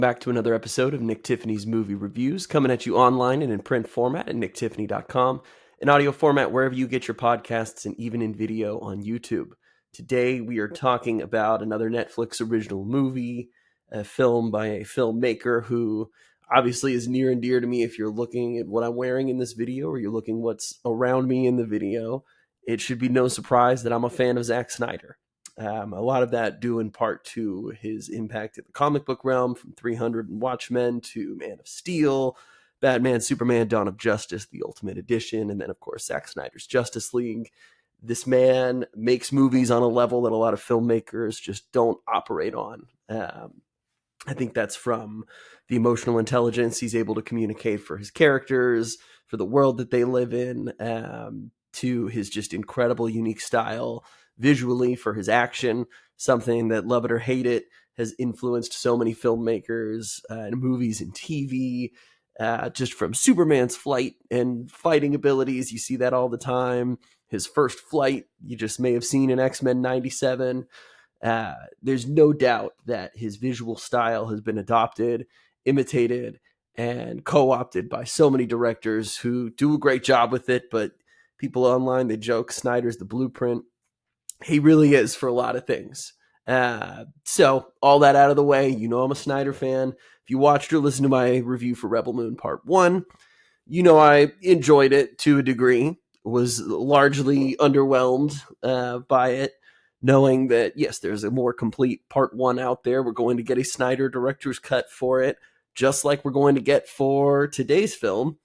Back to another episode of Nick Tiffany's Movie Reviews, coming at you online and in print format at nicktiffany.com, in audio format wherever you get your podcasts, and even in video on YouTube. Today we are talking about another Netflix original movie, a film by a filmmaker who obviously is near and dear to me. If you're looking at what I'm wearing in this video or you're looking what's around me in the video, it should be no surprise that I'm a fan of Zack Snyder. A lot of that due in part to his impact in the comic book realm, from 300 and Watchmen to Man of Steel, Batman, Superman, Dawn of Justice, the Ultimate Edition, and then, of course, Zack Snyder's Justice League. This man makes movies on a level that a lot of filmmakers just don't operate on. I think that's from the emotional intelligence he's able to communicate for his characters, for the world that they live in, to his just incredible, unique style visually for his action, something that, love it or hate it, has influenced so many filmmakers and movies and TV, just from Superman's flight and fighting abilities. You see that all the time. His first flight, you just may have seen in X-Men 97. There's no doubt that his visual style has been adopted, imitated, and co-opted by so many directors who do a great job with it, but people online, they joke Snyder's the blueprint. He really is for a lot of things. So all that out of the way, you know I'm a Snyder fan. If you watched or listened to my review for Rebel Moon Part 1, you know I enjoyed it to a degree, was largely underwhelmed by it, knowing that, yes, there's a more complete Part 1 out there. We're going to get a Snyder director's cut for it, just like we're going to get for today's film,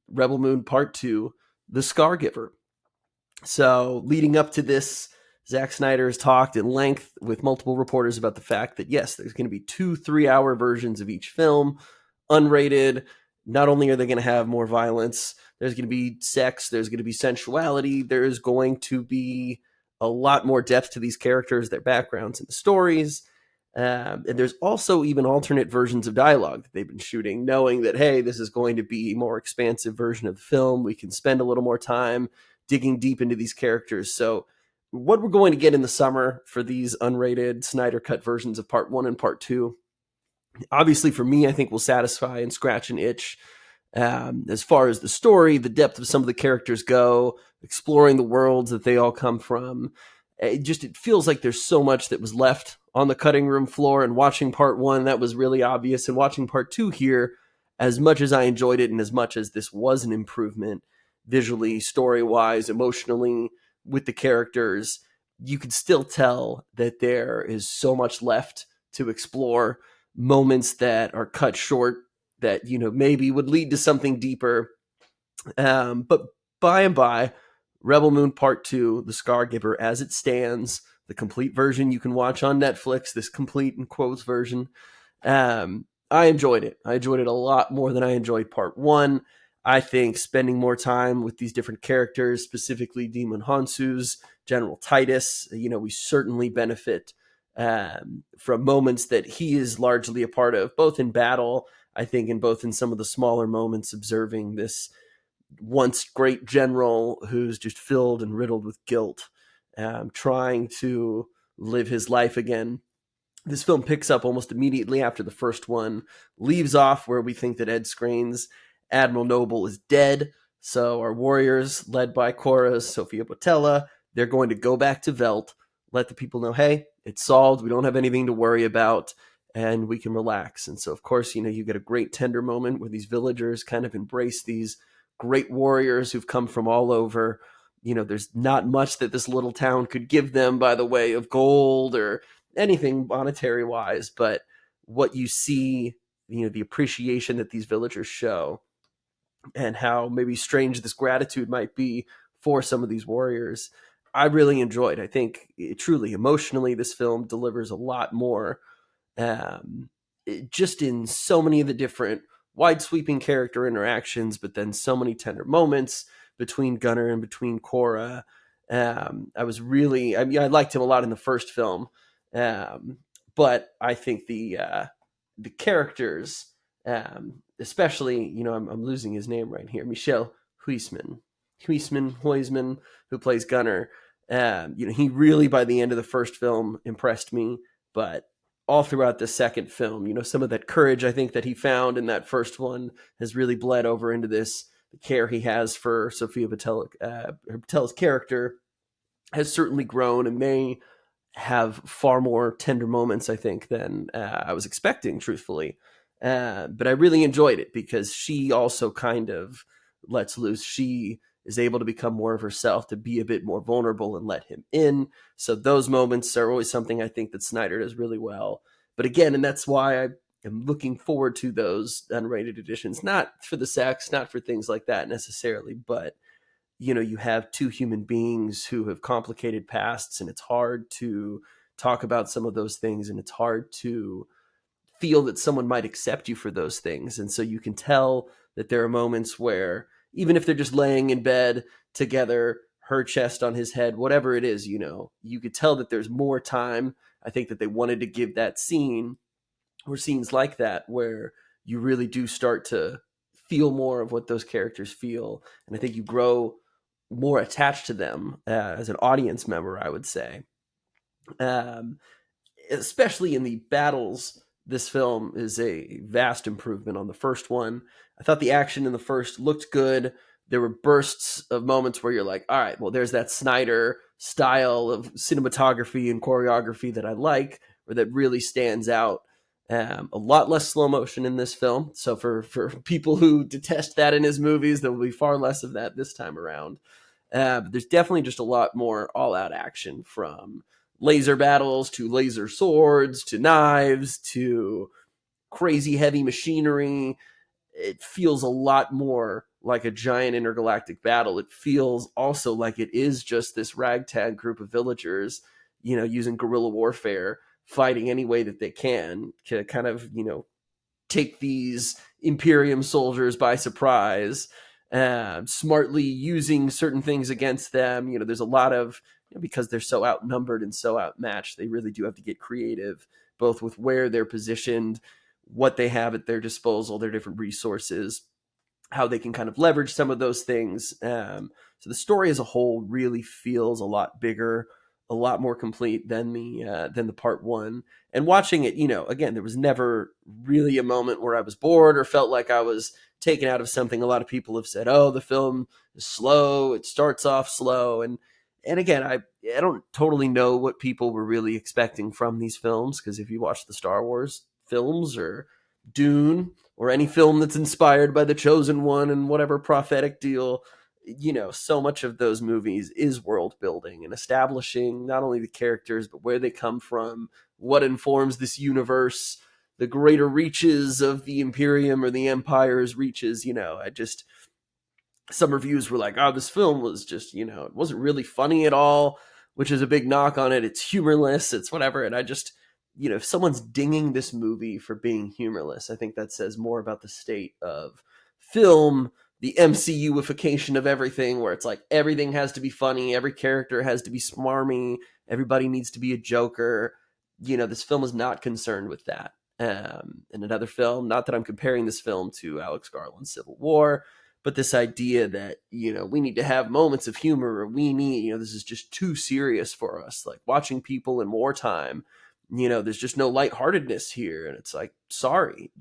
Rebel Moon Part 2, The Scargiver. So leading up to this, Zack Snyder has talked at length with multiple reporters about the fact that, yes, there's going to be 2 3-hour versions of each film, unrated. Not only are they going to have more violence, there's going to be sex, there's going to be sensuality, there's going to be a lot more depth to these characters, their backgrounds, and the stories. And there's also even alternate versions of dialogue that they've been shooting, knowing that, hey, this is going to be a more expansive version of the film. We can spend a little more time digging deep into these characters. So what we're going to get in the summer for these unrated Snyder Cut versions of Part 1 and Part 2, obviously for me, I think will satisfy and scratch an itch. As far as the story, the depth of some of the characters go, exploring the worlds that they all come from, it feels like there's so much that was left on the cutting room floor. And watching Part 1, that was really obvious. And watching Part 2 here, as much as I enjoyed it and as much as this was an improvement visually, story-wise, emotionally, with the characters, you could still tell that there is so much left to explore, moments that are cut short that, maybe would lead to something deeper. But by and by, Rebel Moon Part 2, The Scargiver, as it stands, the complete version you can watch on Netflix, this complete in quotes version, I enjoyed it. I enjoyed it a lot more than I enjoyed Part 1. I think spending more time with these different characters, specifically Demon Hansu's General Titus, we certainly benefit from moments that he is largely a part of, both in battle, I think, and both in some of the smaller moments, observing this once great general who's just filled and riddled with guilt, trying to live his life again. This film picks up almost immediately after the first one, leaves off where we think that Ed Skrein's Admiral Noble is dead. So our warriors, led by Cora's Sofia Boutella, they're going to go back to Velt, let the people know, hey, it's solved. We don't have anything to worry about, and we can relax. And so, of course, you get a great tender moment where these villagers kind of embrace these great warriors who've come from all over. There's not much that this little town could give them by the way of gold or anything monetary wise, but what you see, the appreciation that these villagers show and how maybe strange this gratitude might be for some of these warriors, I really enjoyed. I think truly emotionally, this film delivers a lot more, just in so many of the different wide sweeping character interactions, but then so many tender moments between Gunnar and between Cora. I liked him a lot in the first film, but I think the characters, especially, I'm losing his name right here, Michel Huisman, who plays Gunnar. He really, by the end of the first film, impressed me. But all throughout the second film. Some of that courage I think that he found in that first one has really bled over into this. The care he has for Sofia Boutella's character has certainly grown and may have far more tender moments, I think, than I was expecting, truthfully. But I really enjoyed it because she also kind of lets loose. She is able to become more of herself, to be a bit more vulnerable and let him in. So those moments are always something I think that Snyder does really well. But again, and that's why I am looking forward to those unrated editions, not for the sex, not for things like that necessarily, but you have two human beings who have complicated pasts, and it's hard to talk about some of those things, and it's hard to feel that someone might accept you for those things. And so you can tell that there are moments where, even if they're just laying in bed together, her chest on his head, whatever it is, you could tell that there's more time. I think that they wanted to give that scene, or scenes like that, where you really do start to feel more of what those characters feel. And I think you grow more attached to them as an audience member, I would say. Um, Especially in the battles, this film is a vast improvement on the first one. I thought the action in the first looked good. There were bursts of moments where you're like, all right, well, there's that Snyder style of cinematography and choreography that I like, or that really stands out. A lot less slow motion in this film. So for people who detest that in his movies, there will be far less of that this time around. But there's definitely just a lot more all-out action, from laser battles to laser swords to knives to crazy heavy machinery. It feels a lot more like a giant intergalactic battle. It feels also like it is just this ragtag group of villagers, using guerrilla warfare, fighting any way that they can to kind of, take these Imperium soldiers by surprise, smartly using certain things against them. There's a lot of, because they're so outnumbered and so outmatched, they really do have to get creative, both with where they're positioned, what they have at their disposal, their different resources, how they can kind of leverage some of those things. So the story as a whole really feels a lot bigger, a lot more complete than the part one. And watching it, again, there was never really a moment where I was bored or felt like I was taken out of something. A lot of people have said, "Oh, the film is slow. It starts off slow," and again, I don't totally know what people were really expecting from these films, because if you watch the Star Wars films or Dune or any film that's inspired by the Chosen One and whatever prophetic deal, so much of those movies is world building and establishing not only the characters, but where they come from, what informs this universe, the greater reaches of the Imperium or the Empire's reaches. Some reviews were like, "Oh, this film was just, it wasn't really funny at all," which is a big knock on it. It's humorless, it's whatever. And I just, if someone's dinging this movie for being humorless, I think that says more about the state of film, the MCUification of everything, where it's like everything has to be funny, every character has to be smarmy, everybody needs to be a joker. This film is not concerned with that. In another film, not that I'm comparing this film to Alex Garland's Civil War, but this idea that, we need to have moments of humor, or we need, this is just too serious for us. Like watching people in wartime, there's just no lightheartedness here. And it's like, sorry,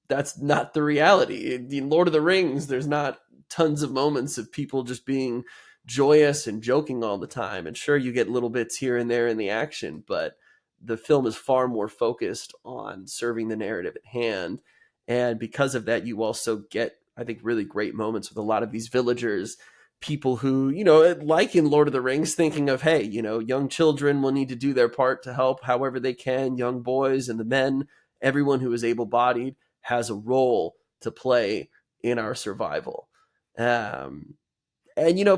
that's not the reality. In Lord of the Rings, there's not tons of moments of people just being joyous and joking all the time. And sure, you get little bits here and there in the action, but the film is far more focused on serving the narrative at hand. And because of that, you also get, I think, really great moments with a lot of these villagers, people who, like in Lord of the Rings, thinking of, hey, young children will need to do their part to help however they can, young boys and the men, everyone who is able-bodied has a role to play in our survival. And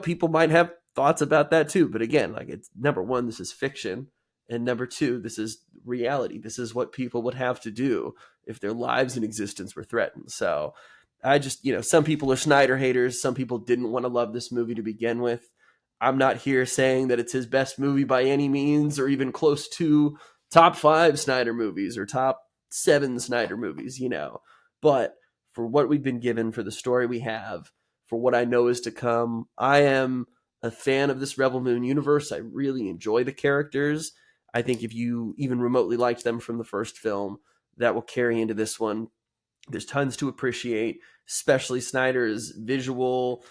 people might have thoughts about that too. But again, like, it's number one, this is fiction. And number two, this is reality. This is what people would have to do if their lives and existence were threatened. So I just, some people are Snyder haters. Some people didn't want to love this movie to begin with. I'm not here saying that it's his best movie by any means, or even close to top 5 Snyder movies or top 7 Snyder movies, But for what we've been given, for the story we have, for what I know is to come, I am a fan of this Rebel Moon universe. I really enjoy the characters. I think if you even remotely liked them from the first film, that will carry into this one. There's tons to appreciate, especially Snyder's visual,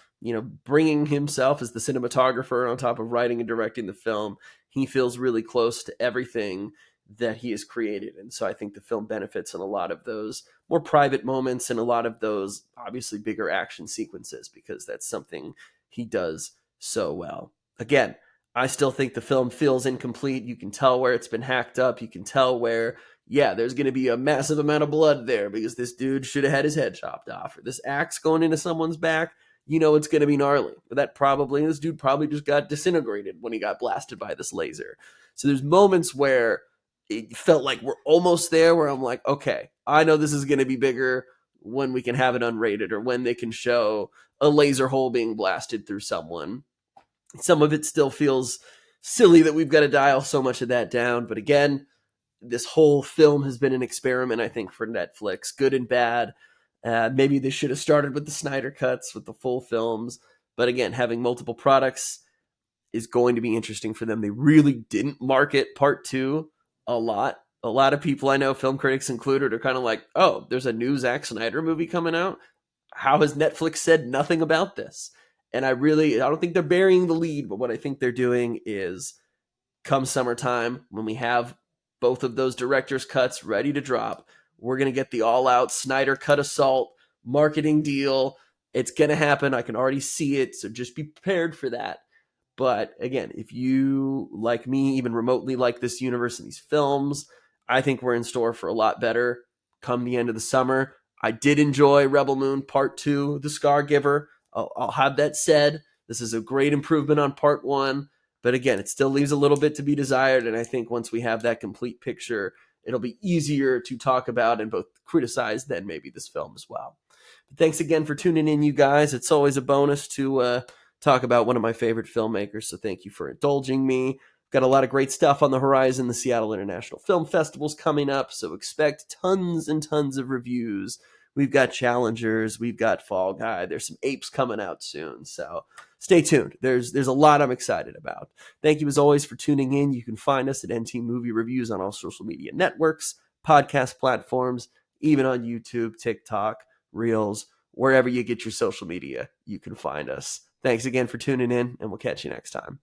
bringing himself as the cinematographer on top of writing and directing the film. He feels really close to everything that he has created. And so I think the film benefits in a lot of those more private moments and a lot of those obviously bigger action sequences, because that's something he does so well. Again, I still think the film feels incomplete. You can tell where it's been hacked up. You can tell where, yeah, there's going to be a massive amount of blood there because this dude should have had his head chopped off, or this axe going into someone's back. It's going to be gnarly. But this dude probably just got disintegrated when he got blasted by this laser. So there's moments where it felt like we're almost there, where I'm like, okay, I know this is going to be bigger when we can have it unrated, or when they can show a laser hole being blasted through someone. Some of it still feels silly that we've got to dial so much of that down. But again, this whole film has been an experiment, I think, for Netflix, good and bad. Maybe they should have started with the Snyder cuts, with the full films. But again, having multiple products is going to be interesting for them. They really didn't market part two a lot. A lot of people I know, film critics included, are kind of like, oh, there's a new Zack Snyder movie coming out. How has Netflix said nothing about this? And I don't think they're burying the lead, but what I think they're doing is, come summertime, when we have both of those director's cuts ready to drop, we're going to get the all-out Snyder Cut Assault marketing deal. It's going to happen. I can already see it, so just be prepared for that. But again, if you, like me, even remotely like this universe and these films, I think we're in store for a lot better come the end of the summer. I did enjoy Rebel Moon Part 2, The Scargiver. I'll have that said. This is a great improvement on Part 1. But again, it still leaves a little bit to be desired. And I think once we have that complete picture, it'll be easier to talk about and both criticize then maybe this film as well. But thanks again for tuning in, you guys. It's always a bonus to talk about one of my favorite filmmakers. So thank you for indulging me. Got a lot of great stuff on the horizon. The Seattle International Film Festival's coming up, so expect tons and tons of reviews. We've got Challengers, we've got Fall Guy. There's some Apes coming out soon, so stay tuned. There's a lot I'm excited about. Thank you as always for tuning in. You can find us at NT Movie Reviews on all social media networks, podcast platforms, even on YouTube, TikTok, Reels, wherever you get your social media, you can find us. Thanks again for tuning in, and we'll catch you next time.